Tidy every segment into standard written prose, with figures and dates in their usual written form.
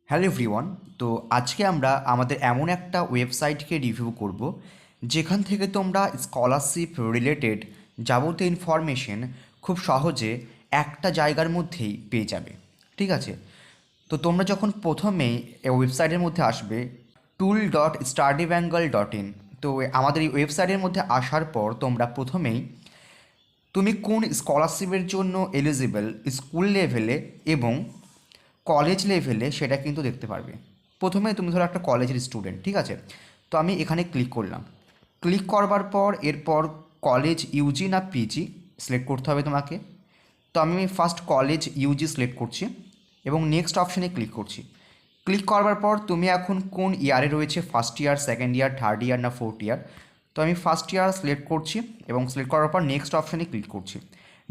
Hello everyone. তো আজকে আমরা আমাদের এমন একটা ওয়েবসাইটকে রিভিউ করব যেখান থেকে তোমরা স্কলারশিপ রিলেটেড যাবতীয় ইনফরমেশন খুব সহজে একটা জায়গার মধ্যেই পেয়ে যাবে। ঠিক আছে, তো তোমরা যখন প্রথমেই এই ওয়েবসাইটের মধ্যে আসবে tool.studybengal.in, তো আমাদের এই ওয়েবসাইটের মধ্যে আসার পর তোমরা প্রথমেই তুমি কোন স্কলারশিপের জন্য এলিজিবল স্কুল লেভেলে এবং কলেজ লেভেলে সেটা কিন্তু দেখতে পারবে। প্রথমে তুমি ধরো একটা কলেজের স্টুডেন্ট, ঠিক আছে, তো আমি এখানে ক্লিক করলাম। ক্লিক করবার পর এরপর কলেজ ইউজি না পিজি সিলেক্ট করতে হবে তোমাকে। তো আমি ফার্স্ট কলেজ ইউজি সিলেক্ট করছি এবং নেক্সট অপশানে ক্লিক করছি। ক্লিক করবার পর তুমি এখন কোন ইয়ারে রয়েছে, first year, second year, third year না ফোর্থ ইয়ার। তো আমি ফার্স্ট ইয়ার সিলেক্ট করছি এবং সিলেক্ট করার পর নেক্সট অপশানে ক্লিক করছি।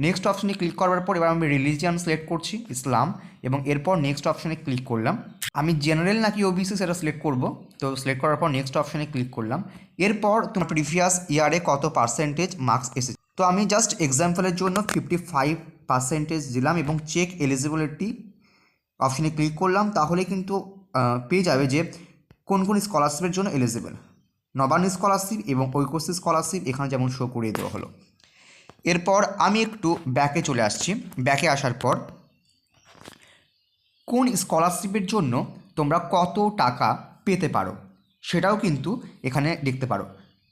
নেক্সট অপশানে ক্লিক করার পর এবার আমি রিলিজিয়ান সিলেক্ট করছি ইসলাম এবং এরপর নেক্সট অপশানে ক্লিক করলাম। আমি জেনারেল নাকি ওবিসি সেটা সিলেক্ট করব। তো সিলেক্ট করার পর নেক্সট অপশানে ক্লিক করলাম। এরপর তোমার প্রিভিয়াস ইয়ারে কত পার্সেন্টেজ মার্কস এসেছে, তো আমি জাস্ট এক্সাম্পলের জন্য 55% দিলাম এবং চেক এলিজিবিলিটি অপশানে ক্লিক করলাম। তাহলে কিন্তু পেয়ে যাবে যে কোন কোন স্কলারশিপের জন্য এলিজিবল। নবান্ন স্কলারশিপ এবং ঐক্যশ্রী স্কলারশিপ এখানে যেমন শো করিয়ে দেওয়া হলো। এরপর আমি একটু ব্যাকে চলে আসছি। ব্যাকে আসার পর কোন স্কলারশিপের জন্য তোমরা কত টাকা পেতে পারো সেটাও কিন্তু এখানে দেখতে পারো।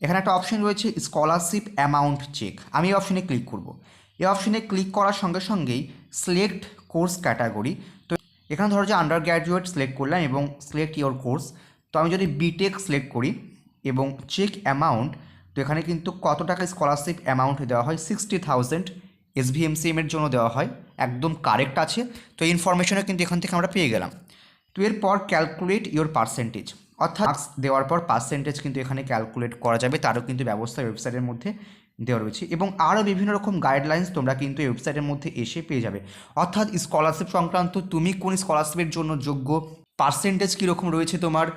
এখানে একটা অপশন রয়েছে স্কলারশিপ অ্যামাউন্ট চেক, আমি এই অপশানে ক্লিক করব। এই অপশানে ক্লিক করার সঙ্গে সঙ্গেই সিলেক্ট কোর্স ক্যাটাগরি, তো এখানে ধরো যে আন্ডার গ্র্যাজুয়েট সিলেক্ট করলাম এবং সিলেক্ট ইওর কোর্স। তো আমি যদি বিটেক সিলেক্ট করি এবং চেক অ্যামাউন্ট, তো এখানে কিন্তু কত টাকা স্কলারশিপ অ্যামাউন্ট দেওয়া হয়, 60,000 SVMCM এর জন্য দেওয়া হয়, একদম কারেক্ট আছে। তো এই ইনফরমেশনও কিন্তু এখান থেকে আমরা পেয়ে গেলাম। তো এরপর ক্যালকুলেট ইওর পার্সেন্টেজ, অর্থাৎ মার্কস দেওয়ার পর পার্সেন্টেজ কিন্তু এখানে ক্যালকুলেট করা যাবে, তারও কিন্তু ব্যবস্থা ওয়েবসাইটের মধ্যে দেওয়া রয়েছে এবং আরও বিভিন্ন রকম গাইডলাইন্স তোমরা কিন্তু এই ওয়েবসাইটের মধ্যে এসে পেয়ে যাবে। অর্থাৎ স্কলারশিপ সংক্রান্ত তুমি কোন স্কলারশিপের জন্য যোগ্য, পার্সেন্টেজ কীরকম রয়েছে তোমার,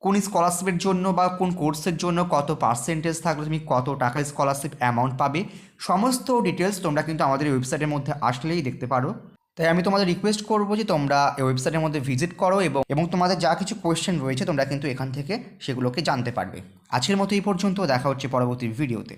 কোন স্কলারশিপের জন্য বা কোন কোর্সের জন্য কত পার্সেন্টেজ থাকলে তুমি কত টাকা স্কলারশিপ অ্যামাউন্ট পাবে, সমস্ত ডিটেলস তোমরা কিন্তু আমাদের এই ওয়েবসাইটের মধ্যে আসলেই দেখতে পারো। তাই আমি তোমাদের রিকোয়েস্ট করবো যে তোমরা এই ওয়েবসাইটের মধ্যে ভিজিট করো এবং তোমাদের যা কিছু কোয়েশ্চেন রয়েছে তোমরা কিন্তু এখান থেকে সেগুলোকে জানতে পারবে। আজকের মতো এই পর্যন্ত, দেখা হচ্ছে পরবর্তী ভিডিওতে।